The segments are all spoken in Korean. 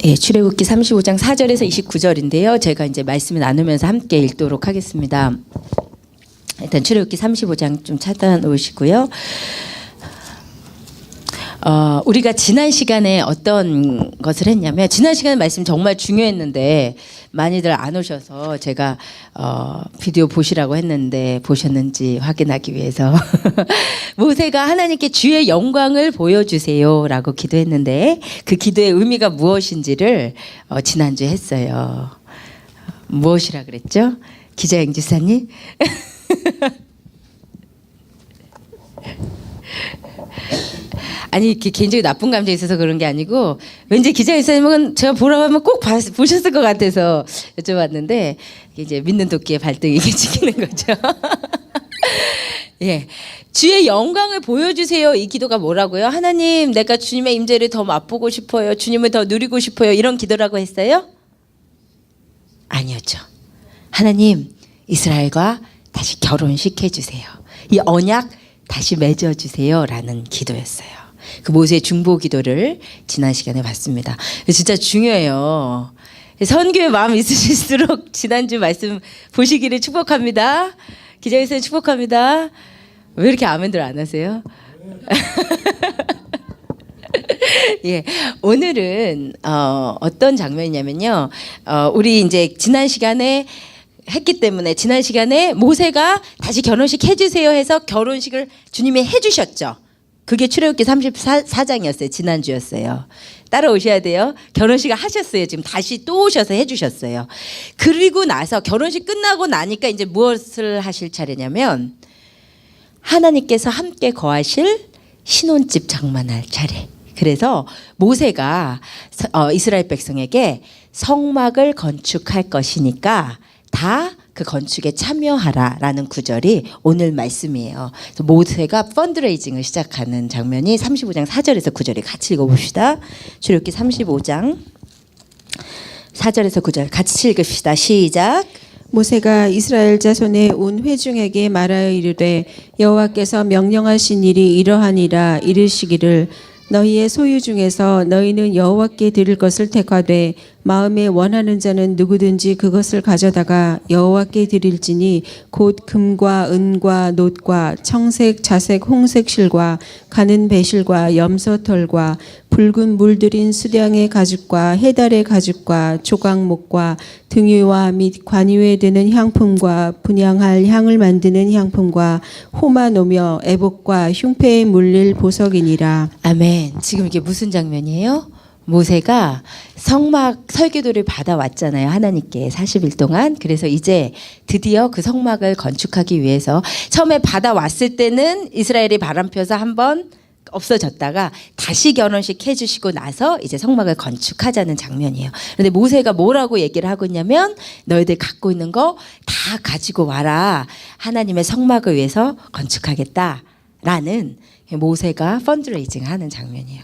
예, 출애굽기 35장 4절에서 29절인데요. 제가 이제 말씀을 나누면서 함께 읽도록 하겠습니다. 일단 출애굽기 35장 좀 찾아 놓으시고요. 우리가 지난 시간에 어떤 것을 했냐면, 지난 시간에 말씀 정말 중요했는데 많이들 안 오셔서 제가 비디오 보시라고 했는데 보셨는지 확인하기 위해서 모세가 하나님께 주의 영광을 보여주세요 라고 기도했는데, 그 기도의 의미가 무엇인지를 지난주에 했어요. 무엇이라 그랬죠? 기자영 지사님? 아니, 개인적으로 나쁜 감정이 있어서 그런 게 아니고, 왠지 기자영 지사님은 제가 보라고 하면 꼭 보셨을 것 같아서 여쭤봤는데, 이제 믿는 도끼의 발등이 지키는 거죠. 예, 주의 영광을 보여주세요. 이 기도가 뭐라고요? 하나님, 내가 주님의 임재를 더 맛보고 싶어요. 주님을 더 누리고 싶어요. 이런 기도라고 했어요? 아니었죠. 하나님, 이스라엘과 다시 결혼식 해주세요. 이 언약 다시 맺어주세요. 라는 기도였어요. 그 모세의 중보 기도를 지난 시간에 봤습니다. 진짜 중요해요. 선교의 마음 있으실수록 지난주 말씀 보시기를 축복합니다. 기자회생 축복합니다. 왜 이렇게 아멘들 안 하세요? 예, 오늘은 어떤 장면이냐면요. 우리 이제 지난 시간에 했기 때문에, 지난 시간에 모세가 다시 결혼식 해주세요 해서 결혼식을 주님이 해주셨죠. 그게 출애굽기 34장이었어요. 지난주였어요. 따라오셔야 돼요. 결혼식을 하셨어요. 지금 다시 또 오셔서 해주셨어요. 그리고 나서 결혼식 끝나고 나니까 이제 무엇을 하실 차례냐면, 하나님께서 함께 거하실 신혼집 장만할 차례. 그래서 모세가 이스라엘 백성에게 성막을 건축할 것이니까 다 그 건축에 참여하라라는 구절이 오늘 말씀이에요. 그래서 모세가 펀드레이징을 시작하는 장면이 35장 4절에서 9절에 같이 읽어봅시다. 출애굽기 35장 4절에서 9절 같이 읽읍시다. 시작. 모세가 이스라엘 자손의 온 회중에게 말하여 이르되, 여호와께서 명령하신 일이 이러하니라. 이르시기를, 너희의 소유 중에서 너희는 여호와께 드릴 것을 택하되 마음에 원하는 자는 누구든지 그것을 가져다가 여호와께 드릴지니, 곧 금과 은과 놋과 청색, 자색, 홍색 실과 가는 배실과 염소털과 붉은 물들인 수량의 가죽과 해달의 가죽과 조각목과 등유와 및 관유에 드는 향품과 분향할 향을 만드는 향품과 호마노며 애복과 흉패에 물릴 보석이니라. 아멘. 지금 이게 무슨 장면이에요? 모세가 성막 설계도를 받아왔잖아요. 하나님께 40일 동안. 그래서 이제 드디어 그 성막을 건축하기 위해서, 처음에 받아왔을 때는 이스라엘이 바람펴서 한번 없어졌다가 다시 결혼식 해주시고 나서 이제 성막을 건축하자는 장면이에요. 그런데 모세가 뭐라고 얘기를 하고 있냐면, 너희들 갖고 있는 거 다 가지고 와라. 하나님의 성막을 위해서 건축하겠다라는 모세가 펀드레이징 하는 장면이에요.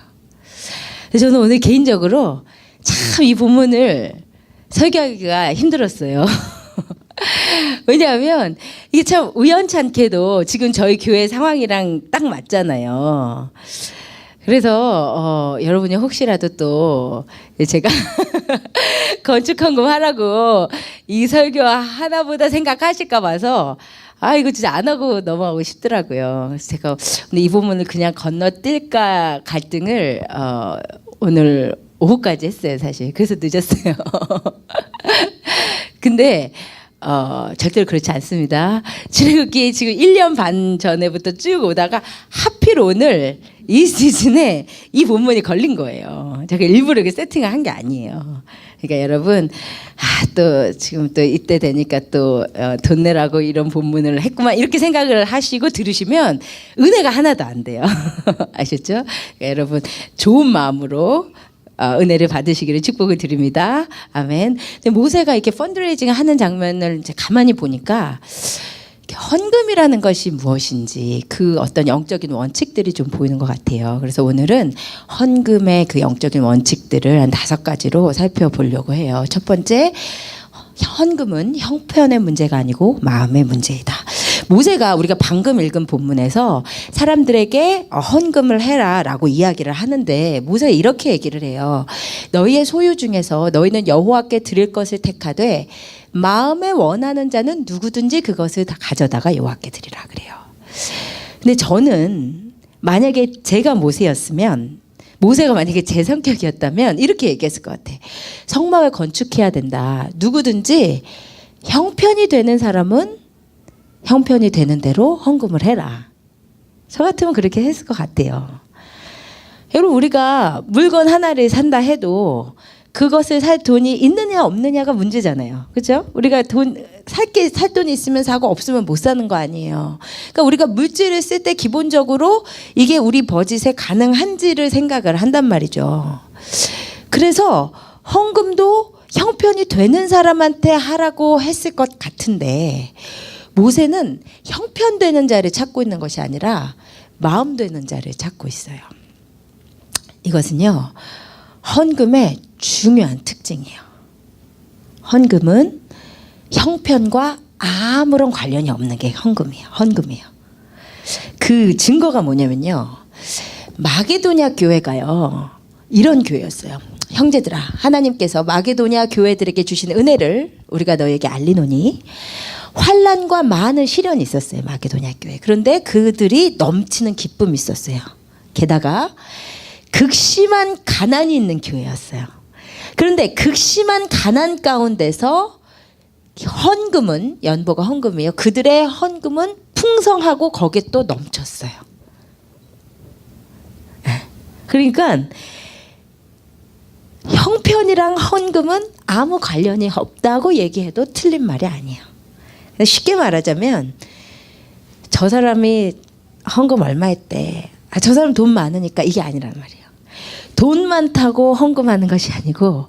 저는 오늘 개인적으로 참 이 본문을 설교하기가 힘들었어요. 왜냐하면 이게 참 우연찮게도 지금 저희 교회 상황이랑 딱 맞잖아요. 그래서 여러분이 혹시라도 또 제가 건축헌금 하라고 이 설교 하나보다 생각하실까 봐서 이거 진짜 안 하고 넘어가고 싶더라고요. 그래서 제가 오늘 이 부분을 그냥 건너뛸까 갈등을 오늘 오후까지 했어요, 사실. 그래서 늦었어요. 근데 절대로 그렇지 않습니다. 출애굽기 지금 1년 반 전에부터 쭉 오다가 하필 오늘 이 시즌에 이 본문이 걸린 거예요. 제가 일부러 이렇게 세팅을 한 게 아니에요. 그러니까 여러분, 또 지금 또 이때 되니까 또 돈 내라고 이런 본문을 했구만, 이렇게 생각을 하시고 들으시면 은혜가 하나도 안 돼요. 아셨죠? 그러니까 여러분, 좋은 마음으로 은혜를 받으시기를 축복을 드립니다. 아멘. 근데 모세가 이렇게 펀드레이징 하는 장면을 이제 가만히 보니까, 헌금이라는 것이 무엇인지 그 어떤 영적인 원칙들이 좀 보이는 것 같아요. 그래서 오늘은 헌금의 그 영적인 원칙들을 한 5가지로 살펴보려고 해요. 첫 번째, 헌금은 형편의 문제가 아니고 마음의 문제이다. 모세가 우리가 방금 읽은 본문에서 사람들에게 헌금을 해라라고 이야기를 하는데 모세가 이렇게 얘기를 해요. 너희의 소유 중에서 너희는 여호와께 드릴 것을 택하되 마음에 원하는 자는 누구든지 그것을 다 가져다가 여호와께 드리라 그래요. 근데 저는 만약에 제가 모세였으면 모세가 만약에 제 성격이었다면 이렇게 얘기했을 것 같아. 성막을 건축해야 된다. 누구든지 형편이 되는 사람은 형편이 되는 대로 헌금을 해라. 저 같으면 그렇게 했을 것 같아요. 여러분 우리가 물건 하나를 산다 해도 그것을 살 돈이 있느냐 없느냐가 문제잖아요. 그렇죠? 우리가 살 돈이 있으면 사고 없으면 못 사는 거 아니에요. 그러니까 우리가 물질을 쓸 때 기본적으로 이게 우리 버짓에 가능한지를 생각을 한단 말이죠. 그래서 헌금도 형편이 되는 사람한테 하라고 했을 것 같은데 모세는 형편되는 자를 찾고 있는 것이 아니라 마음 되는 자를 찾고 있어요. 이것은요. 헌금의 중요한 특징이에요. 헌금은 형편과 아무런 관련이 없는 게 헌금이에요. 그 증거가 뭐냐면요. 마게도냐 교회가요. 이런 교회였어요. 형제들아, 하나님께서 마게도냐 교회들에게 주신 은혜를 우리가 너에게 알리노니 환난과 많은 시련이 있었어요. 마게도냐 교회. 그런데 그들이 넘치는 기쁨이 있었어요. 게다가 극심한 가난이 있는 교회였어요. 그런데 극심한 가난 가운데서 헌금은 연보가 헌금이에요. 그들의 헌금은 풍성하고 거기에 또 넘쳤어요. 그러니까 형편이랑 헌금은 아무 관련이 없다고 얘기해도 틀린 말이 아니에요. 쉽게 말하자면 저 사람이 헌금 얼마 했대. 저 사람 돈 많으니까 이게 아니란 말이에요. 돈 많다고 헌금하는 것이 아니고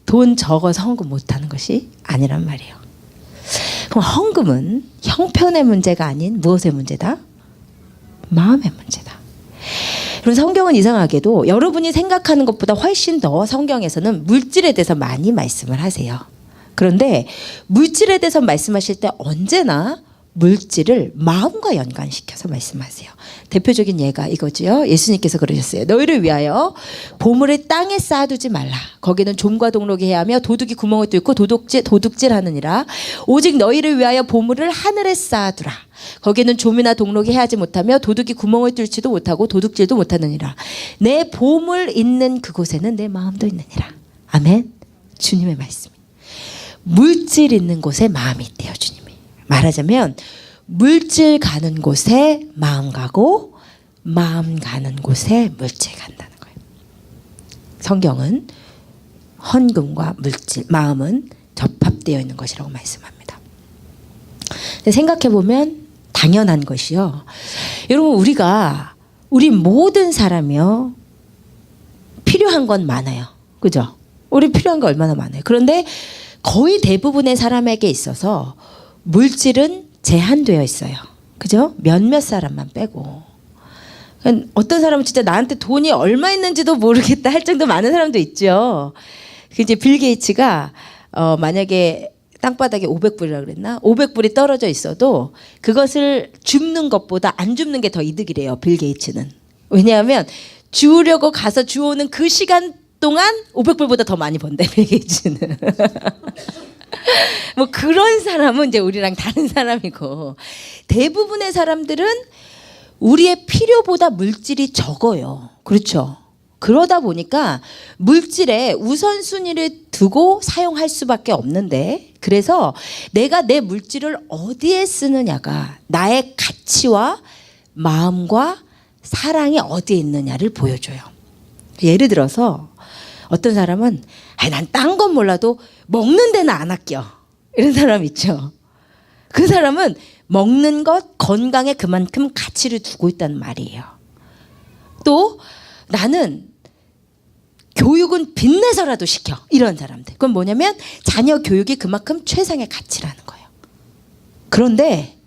돈 적어서 헌금 못하는 것이 아니란 말이에요. 그럼 헌금은 형편의 문제가 아닌 무엇의 문제다? 마음의 문제다. 그럼 성경은 이상하게도 여러분이 생각하는 것보다 훨씬 더 성경에서는 물질에 대해서 많이 말씀을 하세요. 그런데 물질에 대해서 말씀하실 때 언제나 물질을 마음과 연관시켜서 말씀하세요. 대표적인 예가 이거지요. 예수님께서 그러셨어요. 너희를 위하여 보물을 땅에 쌓아두지 말라. 거기는 좀과 동록이 해하며 도둑이 구멍을 뚫고 도둑질하느니라. 오직 너희를 위하여 보물을 하늘에 쌓아두라. 거기는 좀이나 동록이 해하지 못하며 도둑이 구멍을 뚫지도 못하고 도둑질도 못하느니라. 내 보물 있는 그곳에는 내 마음도 있느니라. 아멘. 주님의 말씀. 물질 있는 곳에 마음이 있대요. 주님이. 말하자면 물질 가는 곳에 마음 가고 마음 가는 곳에 물질 간다는 거예요. 성경은 헌금과 물질, 마음은 접합되어 있는 것이라고 말씀합니다. 생각해 보면 당연한 것이요. 여러분 우리 모든 사람이요. 필요한 건 많아요. 그죠? 우리 필요한 거 얼마나 많아요. 그런데 거의 대부분의 사람에게 있어서 물질은 제한되어 있어요. 그죠? 몇몇 사람만 빼고. 어떤 사람은 진짜 나한테 돈이 얼마 있는지도 모르겠다 할 정도 많은 사람도 있죠. 이제 빌 게이츠가 만약에 땅바닥에 500불이라고 그랬나? 500불이 떨어져 있어도 그것을 줍는 것보다 안 줍는 게 더 이득이래요. 빌 게이츠는. 왜냐하면 주우려고 가서 주워오는 그 시간 동안 500불보다 더 많이 번대. 빌 게이츠는. 뭐 그런 사람은 이제 우리랑 다른 사람이고 대부분의 사람들은 우리의 필요보다 물질이 적어요. 그렇죠? 그러다 보니까 물질에 우선순위를 두고 사용할 수밖에 없는데 그래서 내가 내 물질을 어디에 쓰느냐가 나의 가치와 마음과 사랑이 어디에 있느냐를 보여줘요. 예를 들어서 어떤 사람은 난 딴 건 몰라도 먹는 데는 안 아껴. 이런 사람 있죠. 그 사람은 먹는 것, 건강에 그만큼 가치를 두고 있다는 말이에요. 또 나는 교육은 빚내서라도 시켜. 이런 사람들. 그건 뭐냐면 자녀 교육이 그만큼 최상의 가치라는 거예요. 그런데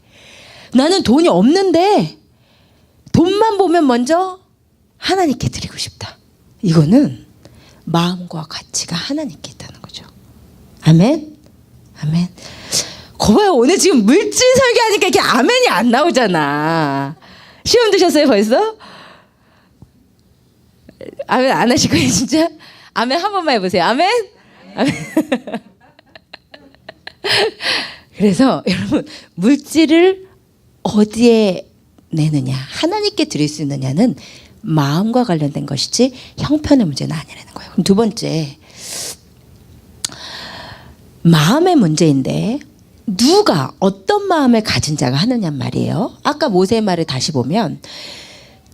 나는 돈이 없는데 돈만 보면 먼저 하나님께 드리고 싶다. 이거는 마음과 가치가 하나님께 있다는 거죠. 아멘. 아멘. 거봐요. 오늘 지금 물질 설교하니까 이렇게 아멘이 안 나오잖아. 시험 드셨어요 벌써? 아멘 안 하실 거예요 진짜? 아멘 한 번만 해보세요. 아멘? 아멘. 그래서 여러분 물질을 어디에 내느냐, 하나님께 드릴 수 있느냐는 마음과 관련된 것이지 형편의 문제는 아니라는 거예요. 그럼 두 번째, 마음의 문제인데 누가 어떤 마음을 가진 자가 하느냐는 말이에요. 아까 모세의 말을 다시 보면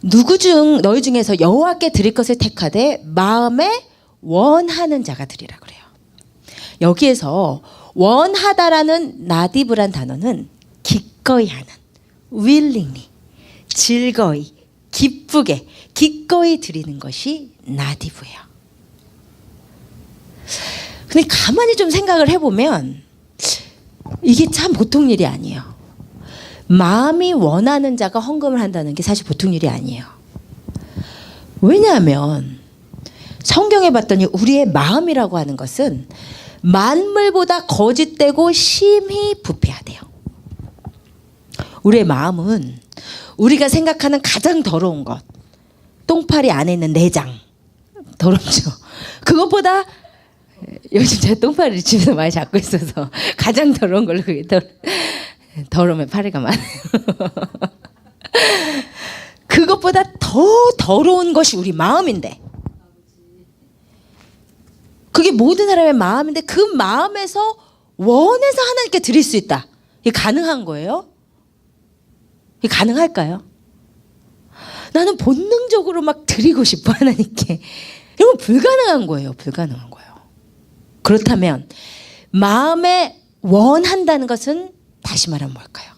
너희 중에서 여호와께 드릴 것을 택하되 마음에 원하는 자가 드리라 그래요. 여기에서 원하다라는 나디브란 단어는 기꺼이 하는, willingly, 즐거이, 기쁘게, 기꺼이 드리는 것이 나디브예요. 근데 가만히 좀 생각을 해보면 이게 참 보통 일이 아니에요. 마음이 원하는 자가 헌금을 한다는 게 사실 보통 일이 아니에요. 왜냐하면 성경에 봤더니 우리의 마음이라고 하는 것은 만물보다 거짓되고 심히 부패하대요. 우리의 마음은 우리가 생각하는 가장 더러운 것, 똥파리 안에 있는 내장, 더럽죠. 그것보다 요즘 제가 똥파리를 집에서 많이 잡고 있어서 가장 더러운 걸로 그게 더러우면 파리가 많아요. 그것보다 더 더러운 것이 우리 마음인데, 그게 모든 사람의 마음인데 그 마음에서 원해서 하나님께 드릴 수 있다. 이게 가능한 거예요? 이게 가능할까요? 나는 본능적으로 막 드리고 싶어 하나님께. 이건 불가능한 거예요. 불가능한 거예요. 그렇다면 마음에 원한다는 것은 다시 말하면 뭘까요?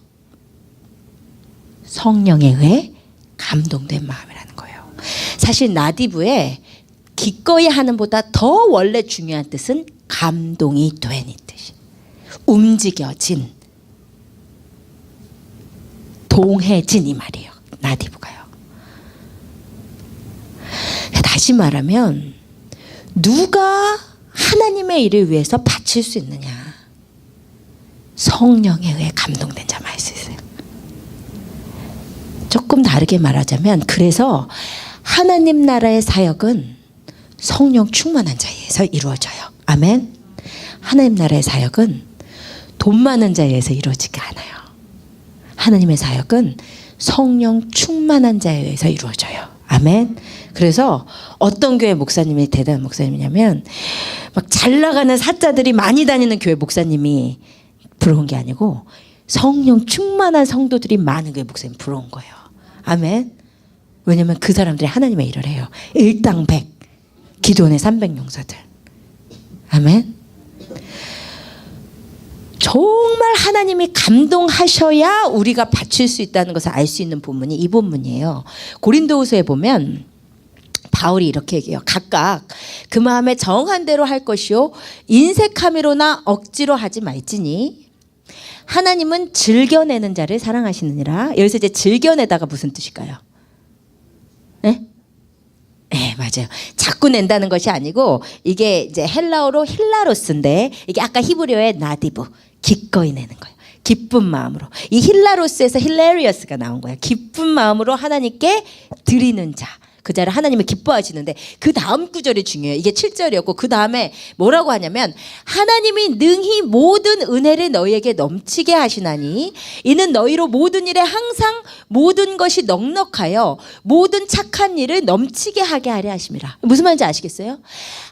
성령에 의해 감동된 마음이라는 거예요. 사실 나디브의 기꺼이 하는 보다 더 원래 중요한 뜻은 감동이 된 이 뜻이, 움직여진, 동해진 이 말이에요. 나디브가요. 다시 말하면 누가 하나님의 일을 위해서 바칠 수 있느냐? 성령에 의해 감동된 자만 할 수 있어요. 조금 다르게 말하자면, 그래서 하나님 나라의 사역은 성령 충만한 자에 의해서 이루어져요. 아멘. 하나님 나라의 사역은 돈 많은 자에 의해서 이루어지지 않아요. 하나님의 사역은 성령 충만한 자에 의해서 이루어져요. 아멘. 그래서 어떤 교회 목사님이 대단한 목사님이냐면, 막 잘 나가는 사자들이 많이 다니는 교회 목사님이 부러운 게 아니고 성령 충만한 성도들이 많은 교회 목사님 부러운 거예요. 아멘. 왜냐면 그 사람들이 하나님의 일을 해요. 일당백, 기도원의 300용사들. 아멘. 정말 하나님이 감동하셔야 우리가 바칠 수 있다는 것을 알 수 있는 본문이 이 본문이에요. 고린도후서에 보면 바울이 이렇게 얘기해요. 각각 그 마음에 정한 대로 할 것이요 인색함이로나 억지로 하지 말지니 하나님은 즐겨내는 자를 사랑하시느니라. 여기서 이제 즐겨내다가 무슨 뜻일까요? 네? 네, 맞아요. 자꾸 낸다는 것이 아니고 이게 이제 헬라어로 힐라로스인데 이게 아까 히브리어의 나디브, 기꺼이 내는 거예요. 기쁜 마음으로. 이 힐라로스에서 힐레리어스가 나온 거예요. 기쁜 마음으로 하나님께 드리는 자. 그 자를 하나님을 기뻐하시는데 그 다음 구절이 중요해요. 이게 7절이었고 그 다음에 뭐라고 하냐면 하나님이 능히 모든 은혜를 너희에게 넘치게 하시나니 이는 너희로 모든 일에 항상 모든 것이 넉넉하여 모든 착한 일을 넘치게 하게 하려 하심이라. 무슨 말인지 아시겠어요?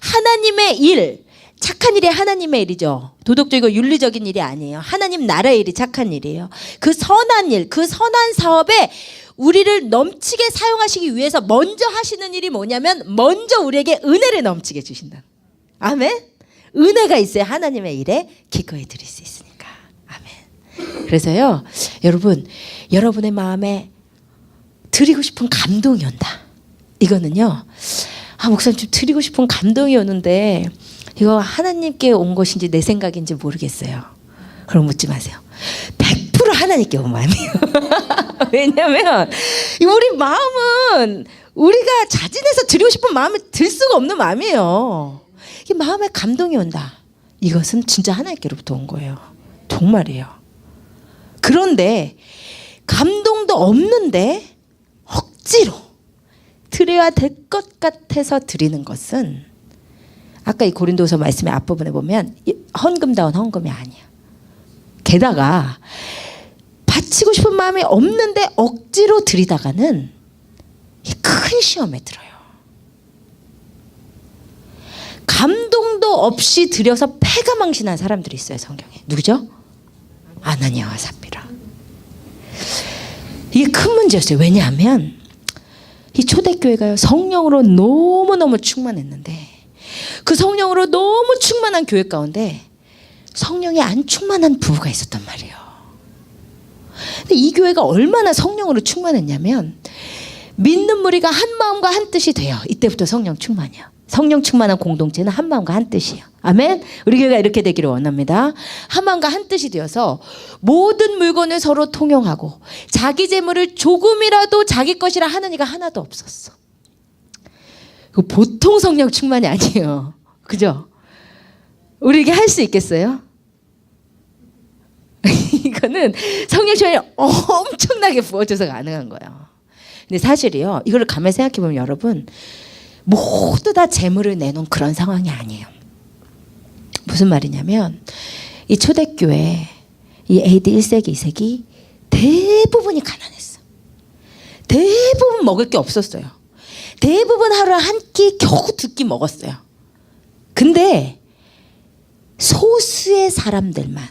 하나님의 일, 착한 일이 하나님의 일이죠. 도덕적이고 윤리적인 일이 아니에요. 하나님 나라의 일이 착한 일이에요. 그 선한 일, 그 선한 사업에 우리를 넘치게 사용하시기 위해서 먼저 하시는 일이 뭐냐면 먼저 우리에게 은혜를 넘치게 주신다. 아멘. 은혜가 있어야 하나님의 일에 기꺼이 드릴 수 있으니까. 아멘. 그래서요 여러분, 여러분의 마음에 드리고 싶은 감동이 온다. 이거는요, 목사님 좀 드리고 싶은 감동이 오는데 이거 하나님께 온 것인지 내 생각인지 모르겠어요. 그럼 묻지 마세요. 100% 하나님께 온 마음이에요. 왜냐하면 우리 마음은 우리가 자진해서 드리고 싶은 마음이 들 수가 없는 마음이에요. 이 마음에 감동이 온다. 이것은 진짜 하나님께로부터 온 거예요. 정말이에요. 그런데 감동도 없는데 억지로 드려야 될 것 같아서 드리는 것은 아까 이 고린도서 말씀의 앞부분에 보면 헌금다운 헌금이 아니야. 게다가 바치고 싶은 마음이 없는데 억지로 드리다가는 큰 시험에 들어요. 감동도 없이 드려서 패가 망신한 사람들이 있어요, 성경에. 누구죠? 아나니아와 삽비라. 이게 큰 문제였어요. 왜냐하면 이 초대교회가요, 성령으로 너무너무 충만했는데 그 성령으로 너무 충만한 교회 가운데 성령이 안 충만한 부부가 있었단 말이에요. 근데 이 교회가 얼마나 성령으로 충만했냐면 믿는 무리가 한 마음과 한 뜻이 돼요. 이때부터 성령 충만이야. 성령 충만한 공동체는 한 마음과 한 뜻이에요. 아멘. 우리 교회가 이렇게 되기를 원합니다. 한 마음과 한 뜻이 되어서 모든 물건을 서로 통용하고 자기 재물을 조금이라도 자기 것이라 하는 이가 하나도 없었어. 보통 성령 충만이 아니에요. 그죠? 우리 이게 할 수 있겠어요? 이거는 성령 충만이 엄청나게 부어줘서 가능한 거예요. 근데 사실이요, 이거를 가만히 생각해보면 여러분, 모두 다 재물을 내놓은 그런 상황이 아니에요. 무슨 말이냐면 이 초대교회 이 AD 1세기 2세기 대부분이 가난했어. 대부분 먹을 게 없었어요. 대부분 하루에 한 끼 겨우 2끼 먹었어요. 근데 소수의 사람들만,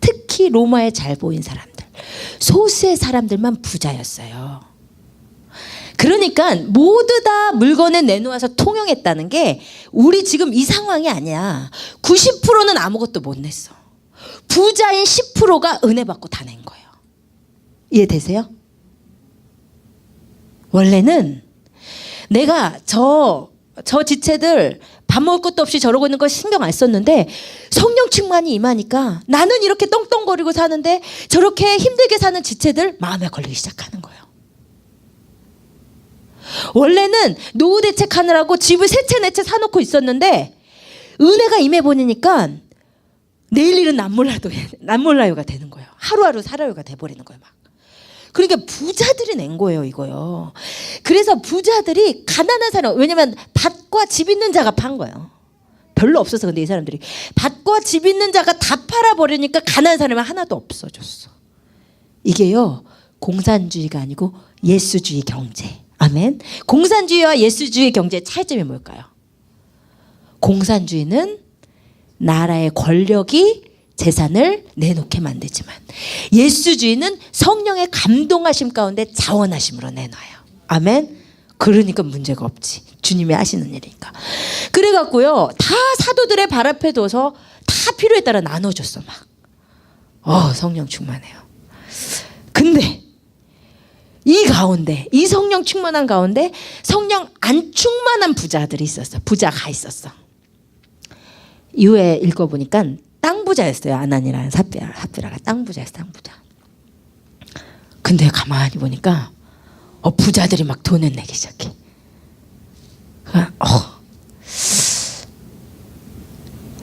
특히 로마에 잘 보인 사람들, 소수의 사람들만 부자였어요. 그러니까 모두 다 물건을 내놓아서 통용했다는 게 우리 지금 이 상황이 아니야. 90%는 아무것도 못 냈어. 부자인 10%가 은혜 받고 다 낸 거예요. 이해되세요? 원래는 내가 저 지체들 밥 먹을 것도 없이 저러고 있는 거 신경 안 썼는데 성령 충만이 임하니까 나는 이렇게 떵떵거리고 사는데 저렇게 힘들게 사는 지체들 마음에 걸리기 시작하는 거예요. 원래는 노후 대책하느라고 집을 3채 4채 사놓고 있었는데 은혜가 임해 보니까 내일 일은 남몰라요가 되는 거예요. 하루하루 살아요가 돼버리는 거예요. 막. 그러니까 부자들이 낸 거예요, 이거요. 그래서 부자들이 가난한 사람, 왜냐면 밭과 집 있는 자가 판 거예요. 별로 없어서. 근데 이 사람들이 밭과 집 있는 자가 다 팔아버리니까 가난한 사람이 하나도 없어졌어. 이게요, 공산주의가 아니고 예수주의 경제. 아멘. 공산주의와 예수주의 경제의 차이점이 뭘까요? 공산주의는 나라의 권력이 재산을 내놓게 만들지만 예수주의는 성령의 감동하심 가운데 자원하심으로 내놔요. 아멘. 그러니까 문제가 없지. 주님이 하시는 일이니까. 그래갖고요, 다 사도들의 발 앞에 둬서 다 필요에 따라 나눠줬어. 막. 성령 충만해요. 근데 이 가운데, 이 성령 충만한 가운데 성령 안 충만한 부자들이 있었어. 부자가 있었어. 이후에 읽어보니까 땅 부자였어요. 아나니라는 삽비라가 땅 부자였어. 땅 부자. 근데 가만히 보니까 부자들이 막 돈을 내기 시작해.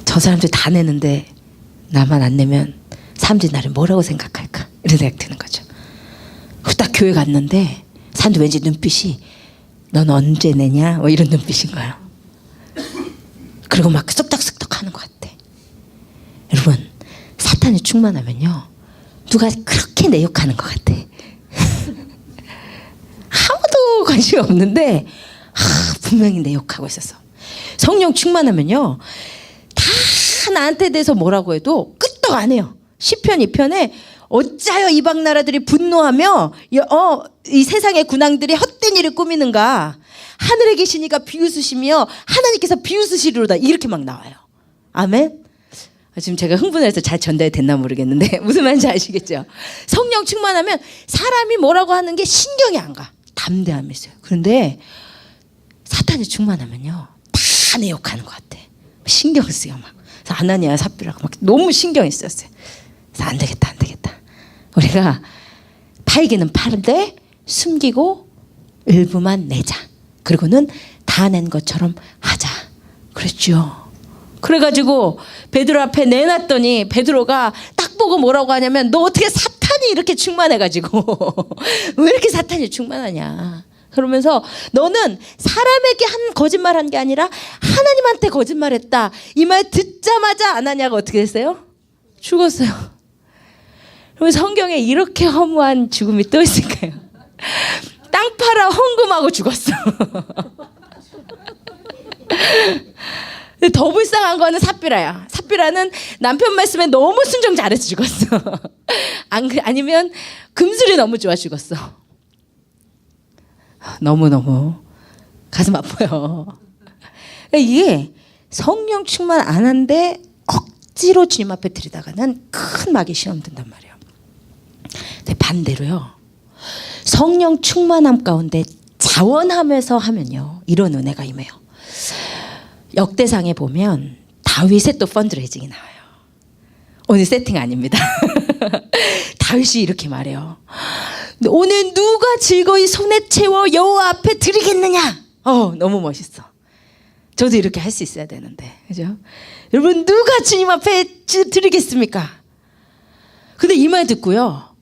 저 사람들 다 내는데 나만 안 내면 사람들이 나를 뭐라고 생각할까, 이런 생각 드는 거죠. 딱 교회 갔는데 사람들 왠지 눈빛이 넌 언제 내냐, 뭐 이런 눈빛인 거야. 그리고 막 쑥덕쑥덕 하는 것 같아. 여러분, 사탄이 충만하면요, 누가 그렇게 내 욕하는 것 같아. 아무도 관심이 없는데 분명히 내 욕하고 있었어. 성령 충만하면요, 다 나한테 대해서 뭐라고 해도 끄떡 안 해요. 시편 2편에 어찌하여 이방 나라들이 분노하며 이 세상의 군왕들이 헛된 일을 꾸미는가. 하늘에 계신 이가 비웃으시며 하나님께서 비웃으시리로다. 이렇게 막 나와요. 아멘. 지금 제가 흥분해서 잘 전달이 됐나 모르겠는데 무슨 말인지 아시겠죠? 성령 충만하면 사람이 뭐라고 하는 게 신경이 안 가. 담대함이 있어요. 그런데 사탄이 충만하면요, 다 내 욕하는 것 같아. 신경 쓰여 막. 그래서 아나니아 삽비라고 막 너무 신경이 쓰였어요. 그래서 안 되겠다. 우리가 팔기는 파는데 숨기고 일부만 내자. 그리고는 다 낸 것처럼 하자. 그랬죠. 그래가지고 베드로 앞에 내놨더니 베드로가 딱 보고 뭐라고 하냐면 너 어떻게 사탄이 이렇게 충만해가지고 왜 이렇게 사탄이 충만하냐. 그러면서 너는 사람에게 한 거짓말 한 게 아니라 하나님한테 거짓말했다. 이 말 듣자마자 아나니아가 어떻게 됐어요? 죽었어요. 그럼 성경에 이렇게 허무한 죽음이 또 있을까요? 땅 팔아 헌금하고 죽었어. 더 불쌍한 거는 삽비라야. 삽비라는 남편 말씀에 너무 순종 잘해서 죽었어. 아니면 금술이 너무 좋아 죽었어. 너무너무 가슴 아파요. 이게 성령 충만 안 한데 억지로 주님 앞에 들이다가는 큰 마귀 시험 든단 말이에요. 근데 반대로요. 성령 충만함 가운데 자원하면서 하면요. 이런 은혜가 임해요. 역대상에 보면 다윗의 또 펀드레이징이 나와요. 오늘 세팅 아닙니다. 다윗이 이렇게 말해요. 오늘 누가 즐거이 손에 채워 여호와 앞에 드리겠느냐? 너무 멋있어. 저도 이렇게 할 수 있어야 되는데, 그죠? 여러분 누가 주님 앞에 드리겠습니까? 근데 이 말 듣고요.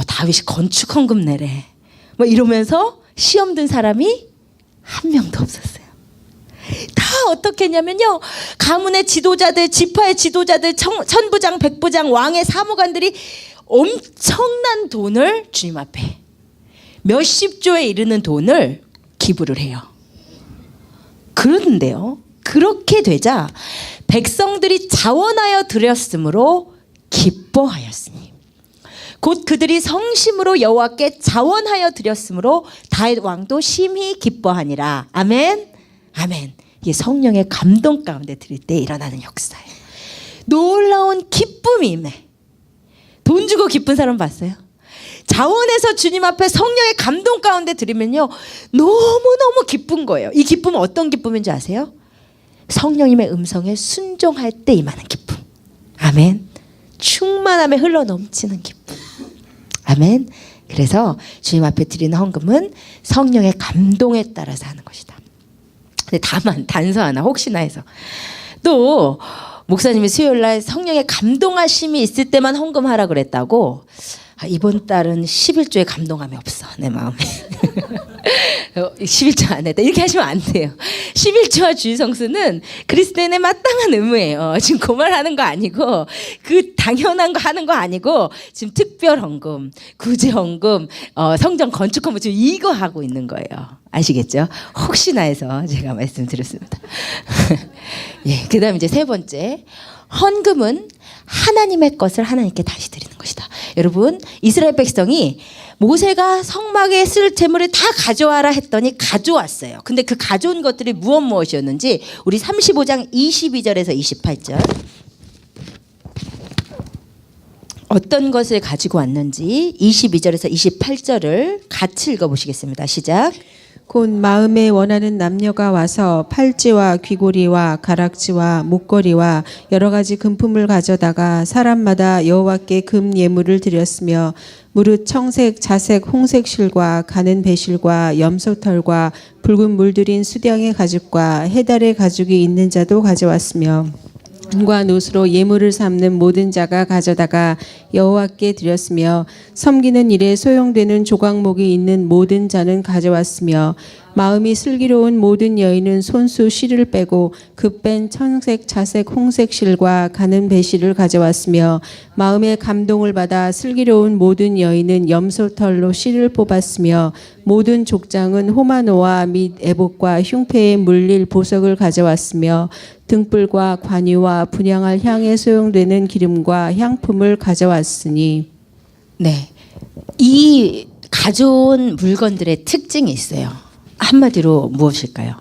다윗이 건축 헌금 내래. 뭐 이러면서 시험 든 사람이 한 명도 없었어요. 다 어떻게 했냐면요. 가문의 지도자들, 지파의 지도자들, 천부장, 백부장, 왕의 사무관들이 엄청난 돈을 주님 앞에 몇십 조에 이르는 돈을 기부를 해요. 그런데요. 그렇게 되자 백성들이 자원하여 드렸으므로 기뻐하였으니 곧 그들이 성심으로 여호와께 자원하여 드렸으므로 다윗 왕도 심히 기뻐하니라. 아멘. 아멘. 이게 성령의 감동 가운데 드릴 때 일어나는 역사예요. 놀라운 기쁨이 임해. 돈 주고 기쁜 사람 봤어요? 자원해서 주님 앞에 성령의 감동 가운데 드리면요. 너무너무 기쁜 거예요. 이 기쁨은 어떤 기쁨인지 아세요? 성령님의 음성에 순종할 때 임하는 기쁨. 아멘. 충만함에 흘러 넘치는 기쁨. 아멘. 그래서 주님 앞에 드리는 헌금은 성령의 감동에 따라서 하는 것이다. 근데 다만 단서 하나 혹시나 해서 또 목사님이 수요일날 성령의 감동하심이 있을 때만 헌금하라 그랬다고. 이번 달은 11조에 감동함이 없어 내 마음에. 11조 안 했다 이렇게 하시면 안 돼요. 11조와 주의성수는 그리스도인의 마땅한 의무예요. 지금 그 말 하는 거 아니고 그 당연한 거 하는 거 아니고 지금 특별 헌금, 구제 헌금, 성전 건축 헌금 지금 이거 하고 있는 거예요. 아시겠죠? 혹시나 해서 제가 말씀드렸습니다. 예, 그다음 이제 세 번째, 헌금은 하나님의 것을 하나님께 다시 드리는 것이다. 여러분, 이스라엘 백성이 모세가 성막에 쓸 재물을 다 가져와라 했더니 가져왔어요. 근데 그 가져온 것들이 무엇이었는지 우리 35장 22절에서 28절 어떤 것을 가지고 왔는지 22절에서 28절을 같이 읽어보시겠습니다. 시작. 곧 마음에 원하는 남녀가 와서 팔찌와 귀고리와 가락지와 목걸이와 여러 가지 금품을 가져다가 사람마다 여호와께 금 예물을 드렸으며 무릇 청색, 자색, 홍색 실과 가는 배실과 염소털과 붉은 물들인 수량의 가죽과 해달의 가죽이 있는 자도 가져왔으며 은과 노스로 예물을 삼는 모든 자가 가져다가 여호와께 드렸으며 섬기는 일에 소용되는 조각목이 있는 모든 자는 가져왔으며 마음이 슬기로운 모든 여인은 손수 실을 빼고 그 뺀 청색, 자색, 홍색 실과 가는 배실을 가져왔으며 마음의 감동을 받아 슬기로운 모든 여인은 염소털로 실을 뽑았으며 모든 족장은 호마노와 및 애복과 흉패에 물릴 보석을 가져왔으며 등불과 관유와 분향할 향에 소용되는 기름과 향품을 가져왔으니. 네, 이 가져온 물건들의 특징이 있어요. 한마디로 무엇일까요?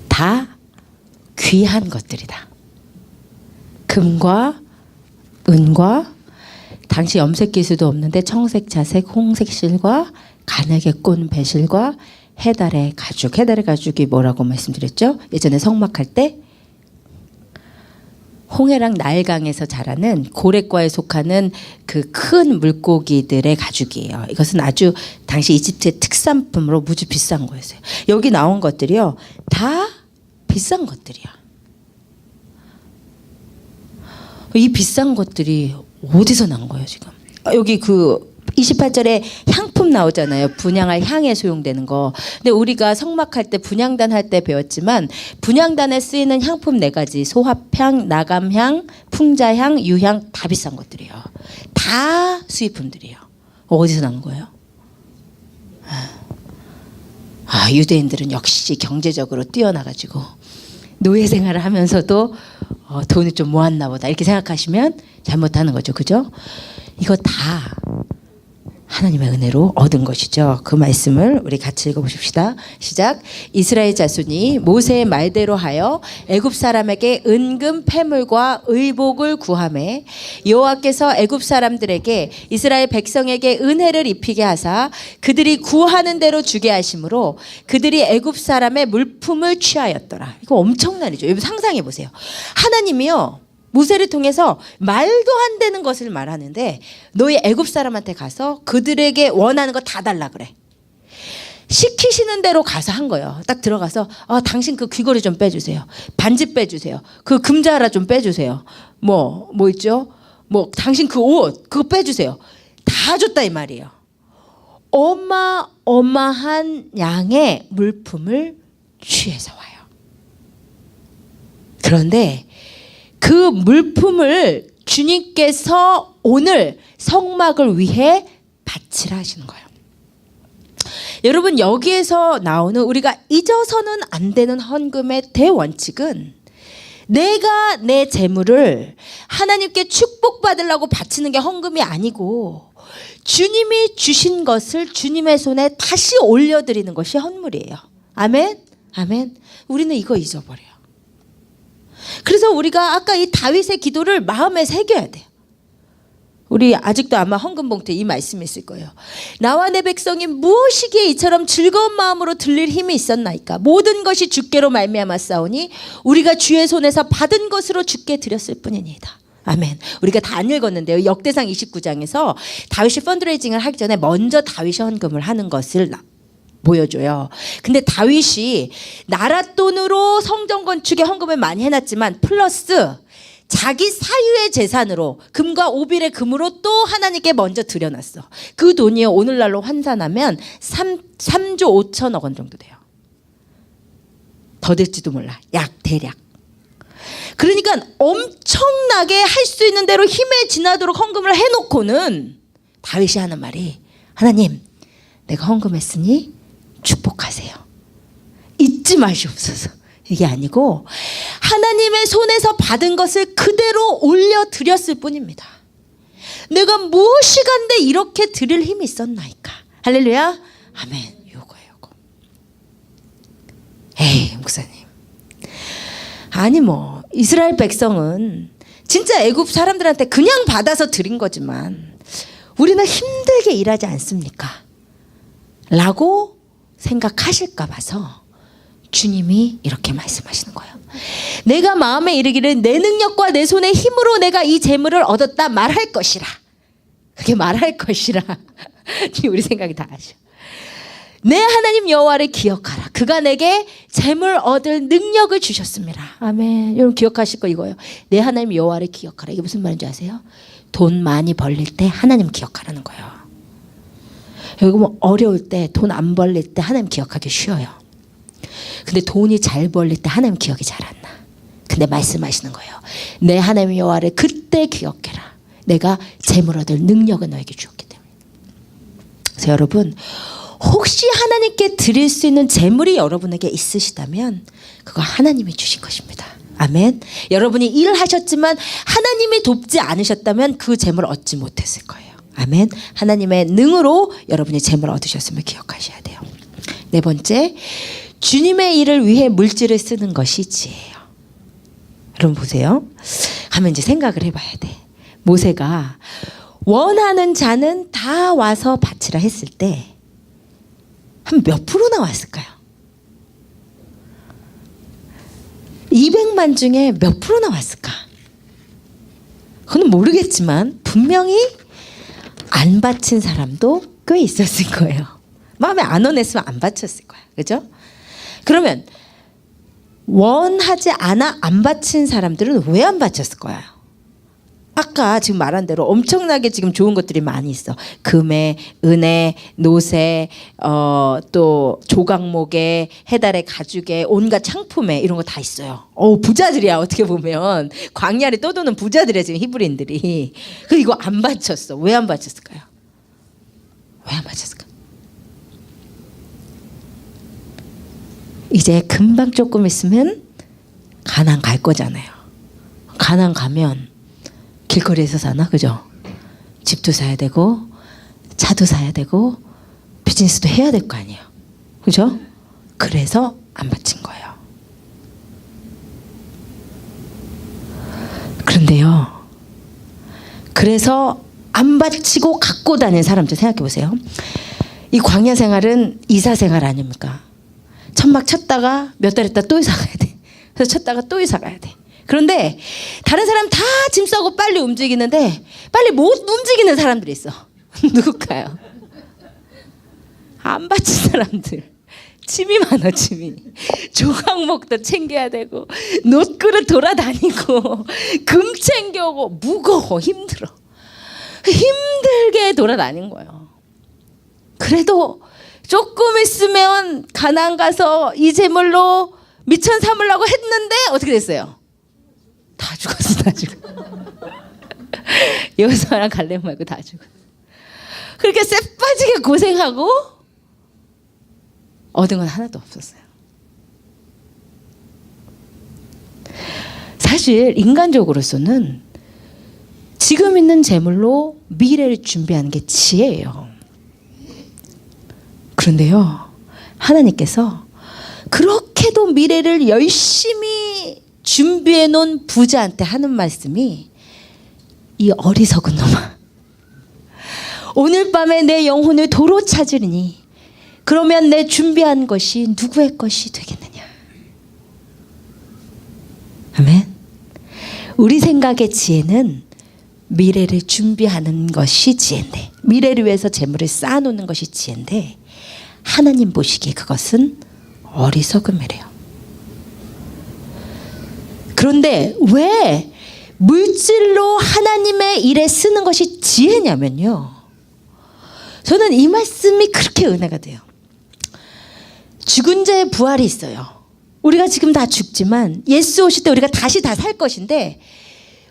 다 귀한 것들이다. 금과 은과 당시 염색 기술도 없는데 청색, 자색, 홍색 실과 가늘게 꼰 배실과 해달의 가죽. 해달의 가죽이 뭐라고 말씀드렸죠? 예전에 성막할 때 홍해랑 나일강에서 자라는 고래과에 속하는 그 큰 물고기들의 가죽이에요. 이것은 아주 당시 이집트의 특산품으로 무지 비싼 거였어요. 여기 나온 것들이요, 다 비싼 것들이야. 이 비싼 것들이 어디서 난 거예요 지금? 여기 그 28절에 향품 나오잖아요. 분향할 향에 소용되는 거. 근데 우리가 성막할 때 분향단 할 때 배웠지만 분향단에 쓰이는 향품 4가지. 소합향, 나감향, 풍자향, 유향 다 비싼 것들이에요. 다 수입품들이에요. 어디서 난 거예요? 유대인들은 역시 경제적으로 뛰어나가지고 노예 생활을 하면서도 돈을 좀 모았나 보다 이렇게 생각하시면 잘못하는 거죠. 그죠? 이거 다 하나님의 은혜로 얻은 것이죠. 그 말씀을 우리 같이 읽어보십시다. 시작. 이스라엘 자손이 모세의 말대로 하여 애굽 사람에게 은금 패물과 의복을 구하매 여호와께서 애굽 사람들에게 이스라엘 백성에게 은혜를 입히게 하사 그들이 구하는 대로 주게 하심으로 그들이 애굽 사람의 물품을 취하였더라. 이거 엄청난 일이죠. 여러분 상상해 보세요. 하나님이요, 모세를 통해서 말도 안 되는 것을 말하는데 너희 애굽 사람한테 가서 그들에게 원하는 거 다 달라 그래. 시키시는 대로 가서 한 거예요. 딱 들어가서 당신 그 귀걸이 좀 빼주세요. 반지 빼주세요. 그 금자라 좀 빼주세요. 뭐 있죠? 당신 그 옷 그거 빼주세요. 다 줬다 이 말이에요. 어마어마한 양의 물품을 취해서 와요. 그런데 그 물품을 주님께서 오늘 성막을 위해 바치라 하시는 거예요. 여러분, 여기에서 나오는 우리가 잊어서는 안 되는 헌금의 대원칙은 내가 내 재물을 하나님께 축복받으려고 바치는 게 헌금이 아니고 주님이 주신 것을 주님의 손에 다시 올려드리는 것이 헌물이에요. 아멘? 아멘. 우리는 이거 잊어버려요. 그래서 우리가 아까 이 다윗의 기도를 마음에 새겨야 돼요. 우리 아직도 아마 헌금 봉투에 이 말씀이 있을 거예요. 나와 내 백성이 무엇이기에 이처럼 즐거운 마음으로 들릴 힘이 있었나이까. 모든 것이 주께로 말미암아 싸우니 우리가 주의 손에서 받은 것으로 주께 드렸을 뿐이니이다. 아멘. 우리가 다 안 읽었는데요. 역대상 29장에서 다윗이 펀드레이징을 하기 전에 먼저 다윗이 헌금을 하는 것을 보여줘요. 근데 다윗이 나라 돈으로 성전 건축에 헌금을 많이 해놨지만 플러스 자기 사유의 재산으로 금과 오빌의 금으로 또 하나님께 먼저 드려놨어. 그 돈이 오늘날로 환산하면 3조 5천억 원 정도 돼요. 더 될지도 몰라. 대략. 그러니까 엄청나게 할 수 있는 대로 힘에 지나도록 헌금을 해놓고는 다윗이 하는 말이, 하나님 내가 헌금했으니 축복하세요. 잊지 마시옵소서. 이게 아니고 하나님의 손에서 받은 것을 그대로 올려드렸을 뿐입니다. 내가 무엇이 간데 이렇게 드릴 힘이 있었나이까. 할렐루야. 아멘. 요거예요. 에이 목사님, 아니 이스라엘 백성은 진짜 애굽 사람들한테 그냥 받아서 드린 거지만 우리는 힘들게 일하지 않습니까? 라고 생각하실까 봐서 주님이 이렇게 말씀하시는 거예요. 내가 마음에 이르기를 내 능력과 내 손의 힘으로 내가 이 재물을 얻었다 말할 것이라. 그게 말할 것이라. 우리 생각이 다 아셔. 내 하나님 여호와를 기억하라. 그가 내게 재물 얻을 능력을 주셨습니다. 아멘. 여러분 기억하실 거 이거예요. 내 하나님 여호와를 기억하라. 이게 무슨 말인지 아세요? 돈 많이 벌릴 때 하나님 기억하라는 거예요. 여기 어려울 때, 돈 안 벌릴 때 하나님 기억하기 쉬워요. 근데 돈이 잘 벌릴 때 하나님 기억이 잘 안 나. 근데 말씀하시는 거예요. 내 하나님 여호와를 그때 기억해라. 내가 재물 얻을 능력을 너에게 주었기 때문에. 그래서 여러분, 혹시 하나님께 드릴 수 있는 재물이 여러분에게 있으시다면 그거 하나님이 주신 것입니다. 아멘. 여러분이 일을 하셨지만 하나님이 돕지 않으셨다면 그 재물을 얻지 못했을 거예요. 아멘. 하나님의 능으로 여러분이 재물을 얻으셨음을 기억하셔야 돼요. 네 번째, 주님의 일을 위해 물질을 쓰는 것이 지혜예요. 여러분 보세요. 하면 이제 생각을 해봐야 돼. 모세가 원하는 자는 다 와서 바치라 했을 때 한 몇 프로 나왔을까요? 200만 중에 몇 프로 나왔을까? 그건 모르겠지만 분명히 안 바친 사람도 꽤 있었을 거예요. 마음에 안 원했으면 안 바쳤을 거야. 그죠? 그러면 원하지 않아 안 바친 사람들은 왜 안 바쳤을 거야? 아까 지금 말한 대로 엄청나게 지금 좋은 것들이 많이 있어. 금에, 은에, 노새, 또 조각목에, 해달에, 가죽에, 온갖 창품에 이런 거 다 있어요. 부자들이야 어떻게 보면. 광야를 떠도는 부자들이야 지금 히브리인들이. 그 이거 안 바쳤어. 왜 안 바쳤을까요? 왜 안 바쳤을까? 이제 금방 조금 있으면 가나안 갈 거잖아요. 가나안 가면 길거리에서 사나? 그죠? 집도 사야 되고 차도 사야 되고 비즈니스도 해야 될 거 아니에요. 그죠? 그래서 안 바친 거예요. 그런데요. 그래서 안 바치고 갖고 다니는 사람들 생각해 보세요. 이 광야 생활은 이사 생활 아닙니까? 천막 쳤다가 몇 달 있다 또 이사 가야 돼. 그래서 쳤다가 또 이사 가야 돼. 그런데 다른 사람 다 짐 싸고 빨리 움직이는데 빨리 못 움직이는 사람들이 있어. 누굴까요? 안 바친 사람들. 짐이 많아 짐이. 조각목도 챙겨야 되고 놋그릇 돌아다니고 금 챙겨오고 무거워 힘들어. 힘들게 돌아다닌 거예요. 그래도 조금 있으면 가나안 가서 이 제물로 미천 삼으려고 했는데 어떻게 됐어요? 다 죽었어, 다 죽었어. 여호수아랑 갈렙 말고 다 죽었어. 그렇게 쎄 빠지게 고생하고 얻은 건 하나도 없었어요. 사실 인간적으로서는 지금 있는 재물로 미래를 준비하는 게 지혜예요. 그런데요, 하나님께서 그렇게도 미래를 열심히 준비해 놓은 부자한테 하는 말씀이 이 어리석은 놈아 오늘 밤에 내 영혼을 도로 찾으리니 그러면 내 준비한 것이 누구의 것이 되겠느냐. 아멘. 우리 생각의 지혜는 미래를 준비하는 것이 지혜인데 미래를 위해서 재물을 쌓아놓는 것이 지혜인데 하나님 보시기에 그것은 어리석음이래요. 그런데 왜 물질로 하나님의 일에 쓰는 것이 지혜냐면요. 저는 이 말씀이 그렇게 은혜가 돼요. 죽은 자의 부활이 있어요. 우리가 지금 다 죽지만 예수 오실 때 우리가 다시 다 살 것인데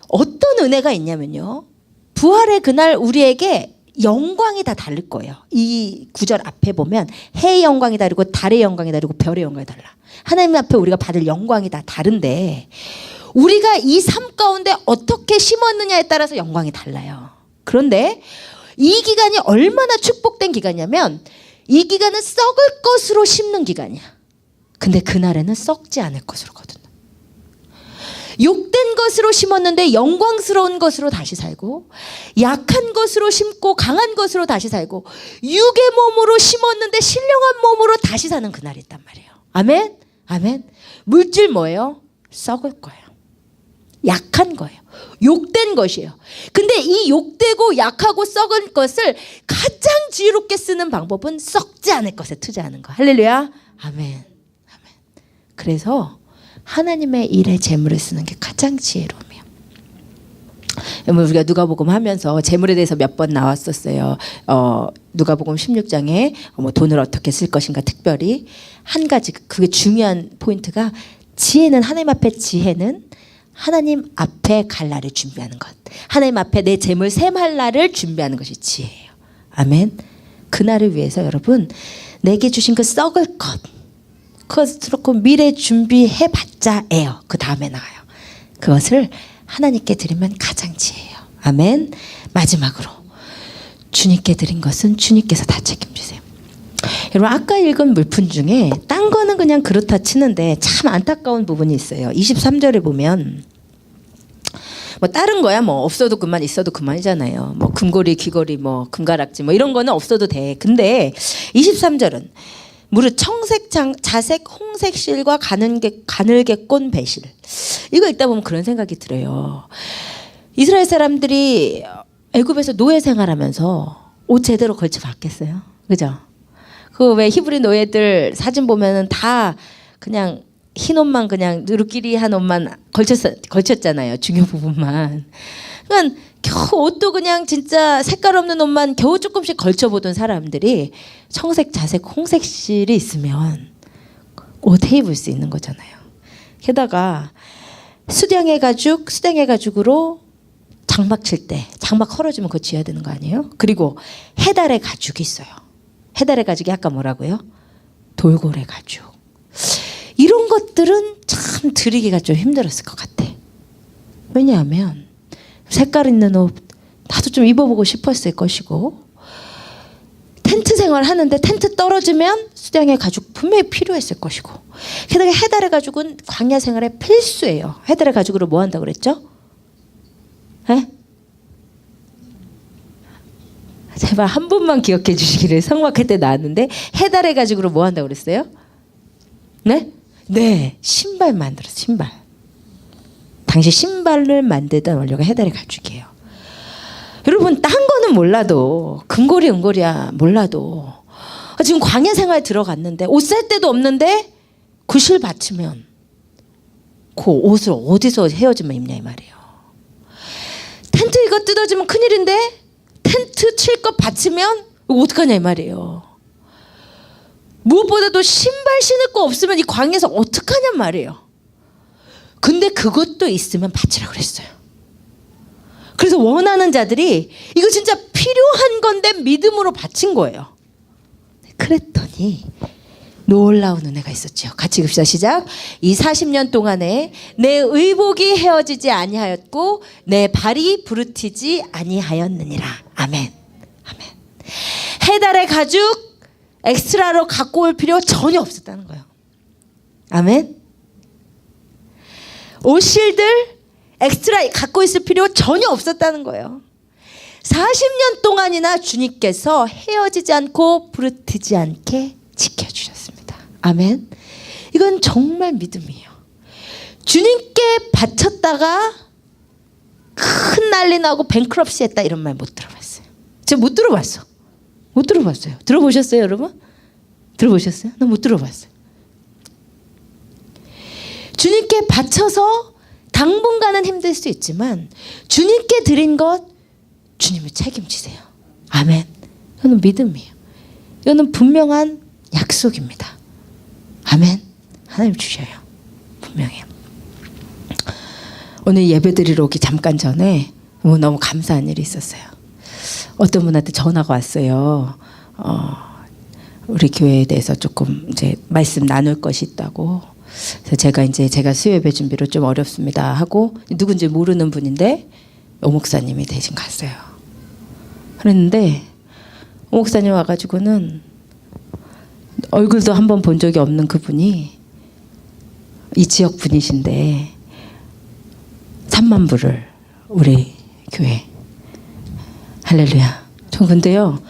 어떤 은혜가 있냐면요. 부활의 그날 우리에게 영광이 다 다를 거예요. 이 구절 앞에 보면 해의 영광이 다르고 달의 영광이 다르고 별의 영광이 달라. 하나님 앞에 우리가 받을 영광이 다 다른데 우리가 이 삶 가운데 어떻게 심었느냐에 따라서 영광이 달라요. 그런데 이 기간이 얼마나 축복된 기간이냐면 이 기간은 썩을 것으로 심는 기간이야. 근데 그날에는 썩지 않을 것으로 거둔다. 욕된 것으로 심었는데 영광스러운 것으로 다시 살고 약한 것으로 심고 강한 것으로 다시 살고 육의 몸으로 심었는데 신령한 몸으로 다시 사는 그날이 있단 말이에요. 아멘? 아멘. 물질 뭐예요? 썩을 거예요. 약한 거예요. 욕된 것이에요. 근데 이 욕되고 약하고 썩은 것을 가장 지혜롭게 쓰는 방법은 썩지 않을 것에 투자하는 거. 할렐루야. 아멘. 아멘. 그래서 하나님의 일에 재물을 쓰는 게 가장 지혜로움이에요. 우리가 누가복음 하면서 재물에 대해서 몇 번 나왔었어요. 누가복음 16장에 뭐 돈을 어떻게 쓸 것인가 특별히 한 가지 그게 중요한 포인트가 지혜는 하나님 앞에 지혜는 하나님 앞에 갈 날을 준비하는 것. 하나님 앞에 내 재물 샘할 날을 준비하는 것이 지혜예요. 아멘. 그날을 위해서 여러분 내게 주신 그 썩을 것 그것으로 미래 준비해봤자예요. 그 다음에 나와요. 그것을 하나님께 드리면 가장 지혜예요. 아멘. 마지막으로 주님께 드린 것은 주님께서 다 책임지세요. 여러분 아까 읽은 물품 중에 딴 거는 그냥 그렇다 치는데 참 안타까운 부분이 있어요. 23절에 보면 뭐 다른 거야 뭐 없어도 그만 있어도 그만이잖아요. 뭐 금고리 귀걸이 뭐 금가락지 뭐 이런 거는 없어도 돼. 근데 23절은 무릇 청색 자색 홍색 실과 가늘게 꼰 배실. 이거 읽다 보면 그런 생각이 들어요. 이스라엘 사람들이 애굽에서 노예 생활하면서 옷 제대로 걸쳐 봤겠어요? 그죠? 그 왜 히브리 노예들 사진 보면은 다 그냥 흰 옷만 그냥 누르끼리 한 옷만 걸쳤잖아요. 중요 부분만. 그러니까 겨우 옷도 그냥 진짜 색깔 없는 옷만 겨우 조금씩 걸쳐보던 사람들이 청색, 자색, 홍색 실이 있으면 옷 입을 수 있는 거잖아요. 게다가 수량의 가죽으로 장막 칠 때 장막 헐어지면 그거 지어야 되는 거 아니에요? 그리고 해달의 가죽이 있어요. 해달의 가죽이 아까 뭐라고요? 돌고래 가죽. 이런 것들은 참 드리기가 좀 힘들었을 것 같아. 왜냐하면 색깔 있는 옷 나도 좀 입어보고 싶었을 것이고, 텐트 생활 하는데 텐트 떨어지면 수량의 가죽 분명히 필요했을 것이고, 게다가 해달의 가죽은 광야 생활에 필수예요. 해달의 가죽으로 뭐 한다고 그랬죠? 에? 제발 한 번만 기억해 주시기를. 성막할 때 나왔는데 해달의 가죽으로 뭐 한다고 그랬어요? 네? 네, 신발 만들었어요. 신발. 당시 신발을 만들던 원료가 해달의 가죽이에요. 여러분, 딴 거는 몰라도 금고리 은고리야 몰라도 지금 광야 생활 들어갔는데 옷 살 데도 없는데 구실 받치면 그 옷을 어디서 헤어지면 입냐 이 말이에요. 텐트 이거 뜯어지면 큰일인데 텐트 칠 것 받치면 이거 어떡하냐 이 말이에요. 무엇보다도 신발 신을 거 없으면 이 광야에서 어떡하냔 말이에요. 근데 그것도 있으면 바치라고 그랬어요. 그래서 원하는 자들이 이거 진짜 필요한 건데 믿음으로 바친 거예요. 그랬더니 놀라운 은혜가 있었죠. 같이 읽읍시다. 시작. 이 40년 동안에 내 의복이 헤어지지 아니하였고 내 발이 부르티지 아니하였느니라. 아멘. 아멘. 해달의 가죽 엑스트라로 갖고 올 필요 전혀 없었다는 거예요. 아멘. 옷실들 엑스트라 갖고 있을 필요 전혀 없었다는 거예요. 40년 동안이나 주님께서 헤어지지 않고 부르트지 않게 지켜주셨습니다. 아멘. 이건 정말 믿음이에요. 주님께 바쳤다가 큰 난리 나고 뱅크럽시 했다 이런 말 못 들어봤어요. 제가 못 들어봤어. 못 들어봤어요. 들어보셨어요 여러분? 들어보셨어요? 나 못 들어봤어요. 주님께 바쳐서 당분간은 힘들 수 있지만 주님께 드린 것 주님이 책임지세요. 아멘. 이거는 믿음이에요. 이거는 분명한 약속입니다. 아멘. 하나님 주셔요. 분명해요. 오늘 예배 드리러 오기 잠깐 전에 너무 감사한 일이 있었어요. 어떤 분한테 전화가 왔어요. 우리 교회에 대해서 조금 이제 말씀 나눌 것이 있다고. 그래서 제가 수요 예배 준비로 좀 어렵습니다 하고, 누군지 모르는 분인데 오 목사님이 대신 갔어요. 그랬는데 오 목사님 와가지고는 얼굴도 한 번 본 적이 없는 그분이 이 지역 분이신데 3만 불을 우리 교회, 할렐루야. 전 근데요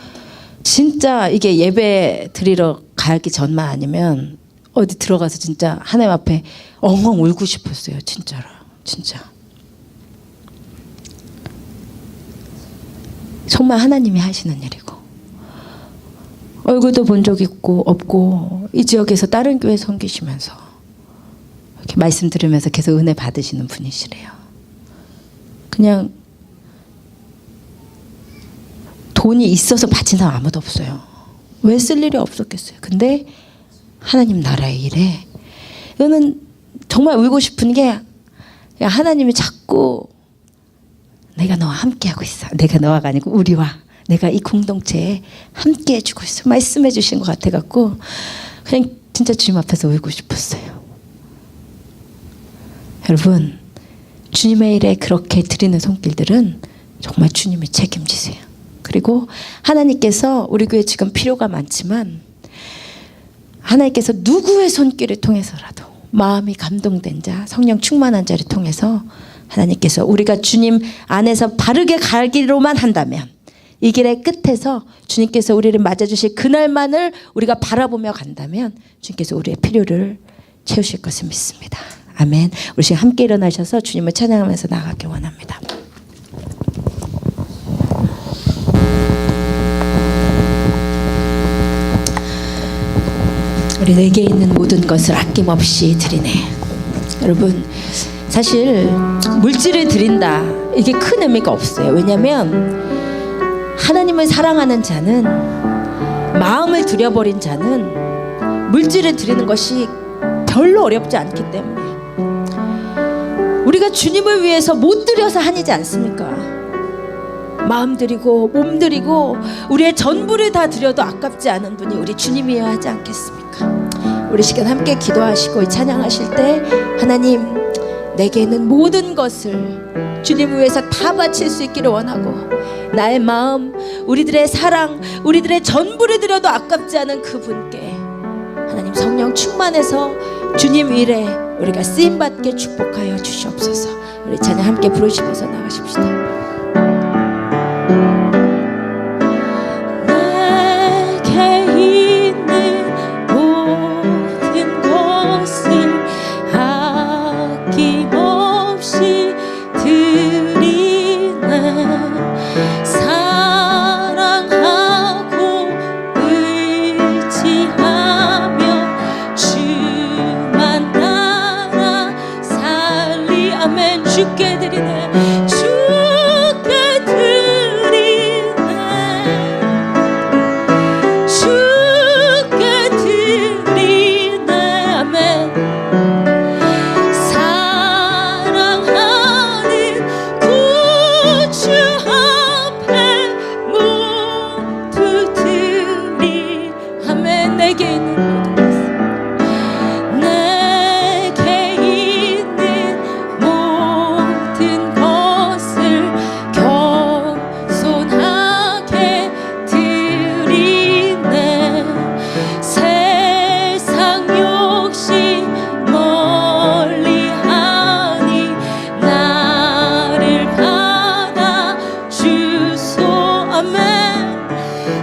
진짜 이게 예배 드리러 가기 전만 아니면 어디 들어가서 진짜 하나님 앞에 엉엉 울고 싶었어요. 진짜로. 진짜. 정말 하나님이 하시는 일이고, 얼굴도 본 적 있고 없고 이 지역에서 다른 교회 섬기시면서 이렇게 말씀 들으면서 계속 은혜 받으시는 분이시래요. 그냥 돈이 있어서 바친 사람 아무도 없어요. 왜 쓸 일이 없었겠어요. 근데 하나님 나라의 일에 이거는 정말 울고 싶은 게, 하나님이 자꾸 내가 너와 함께하고 있어. 내가 너와가 아니고 우리와, 내가 이 공동체에 함께 해주고 있어. 말씀해 주신 것 같아갖고 그냥 진짜 주님 앞에서 울고 싶었어요. 여러분, 주님의 일에 그렇게 드리는 손길들은 정말 주님이 책임지세요. 그리고 하나님께서 우리 교회 지금 필요가 많지만 하나님께서 누구의 손길을 통해서라도 마음이 감동된 자, 성령 충만한 자를 통해서 하나님께서 우리가 주님 안에서 바르게 가기로만 한다면 이 길의 끝에서 주님께서 우리를 맞아주실 그날만을 우리가 바라보며 간다면 주님께서 우리의 필요를 채우실 것을 믿습니다. 아멘. 우리 지금 함께 일어나셔서 주님을 찬양하면서 나아가길 원합니다. 우리 내게 있는 모든 것을 아낌없이 드리네. 여러분, 사실 물질을 드린다, 이게 큰 의미가 없어요. 왜냐하면 하나님을 사랑하는 자는, 마음을 들여버린 자는 물질을 드리는 것이 별로 어렵지 않기 때문에, 우리가 주님을 위해서 못 드려서 한이지 않습니까? 마음 드리고 몸 드리고 우리의 전부를 다 드려도 아깝지 않은 분이 우리 주님이어야 하지 않겠습니까? 우리 시간 함께 기도하시고 찬양하실 때, 하나님, 내게 있는 모든 것을 주님을 위해서 다 바칠 수 있기를 원하고, 나의 마음, 우리들의 사랑, 우리들의 전부를 드려도 아깝지 않은 그분께 하나님 성령 충만해서 주님 일에 우리가 쓰임받게 축복하여 주시옵소서. 우리 찬양 함께 부르시면서 나가십시다. 내게 있는 모든 것을 아낌없이 드리네. 사랑하고 의지하며 주만 따라 살리. 아멘. 주께 드리네. 주께 드리네. 주께 드리네. 아멘. 사랑하는 구주 앞에 모두 드리. 아멘. 내게 있는 모든 것을, 내게 있는 모든 것을 겸손하게 드리네. 세상 욕심 멀리하니 나를 받아 주소. 아멘.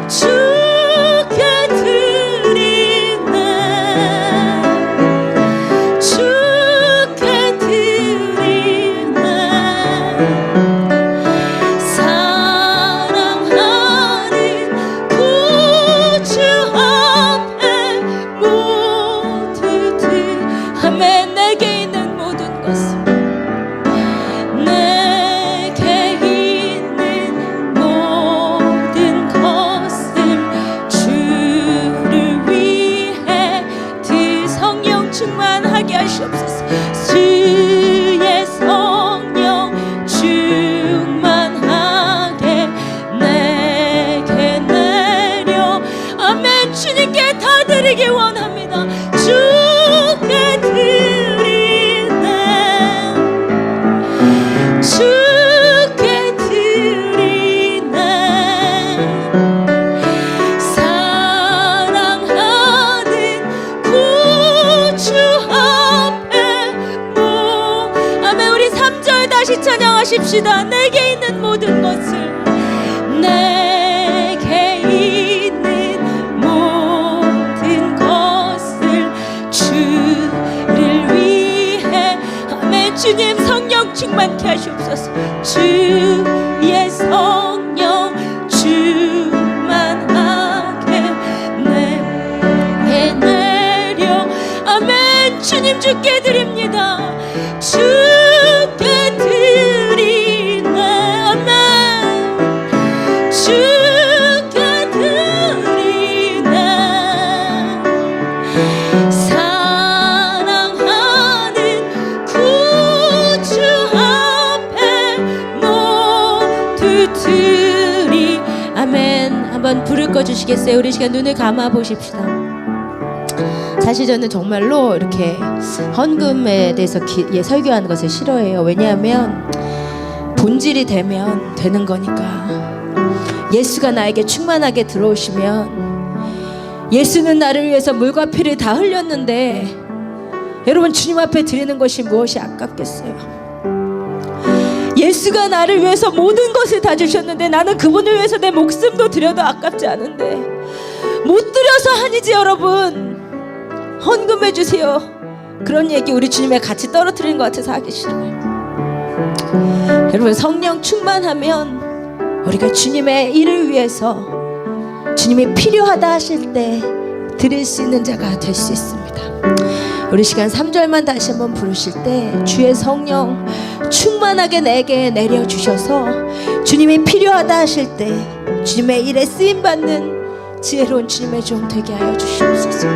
주께 드리네. 주께 드리네. 사랑하는 구주 앞에 모두 아멘. 내게 있는 모든 것을, 내게 있는 모든 것을 주를 위해 그 성령 충만하게 하시옵소서. 주의 성령 충만하게 내게 내려. 아멘. 주님께 다 드리기 원합니다. 주께 드리네. 주께 드리네. 사랑하는 구주 앞에 아멘. 우리 3절 다시 찬양하십시다. 내게 있는 모든 것을, 내게 있는 모든 것을 주를 위해. 아멘. 주님 성령 충만케 하시옵소서. 주의 성령 충만하게 내게 내려. 아멘. 주님 주께 드립니다. 주께 드리네. 아멘. 주께 드리네. 사랑하는 구주 앞에 모두 드리. 아멘. 한번 불을 꺼주시겠어요? 우리 시간 눈을 감아 보십시다. 사실 저는 정말로 이렇게 헌금에 대해서 설교하는 것을 싫어해요. 왜냐하면 본질이 되면 되는 거니까. 예수가 나에게 충만하게 들어오시면, 예수는 나를 위해서 물과 피를 다 흘렸는데 여러분, 주님 앞에 드리는 것이 무엇이 아깝겠어요? 예수가 나를 위해서 모든 것을 다 주셨는데 나는 그분을 위해서 내 목숨도 드려도 아깝지 않은데 못 드려서 한이지. 여러분, 헌금해 주세요. 그런 얘기 우리 주님의 같이 떨어뜨리는 것 같아서 하기 싫어요. 여러분, 성령 충만하면 우리가 주님의 일을 위해서, 주님이 필요하다 하실 때 드릴 수 있는 자가 될 수 있습니다. 우리 시간 3절만 다시 한번 부르실 때 주의 성령 충만하게 내게 내려주셔서 주님이 필요하다 하실 때 주님의 일에 쓰임받는 지혜로운 주님의 종 되게 하여 주시옵소서.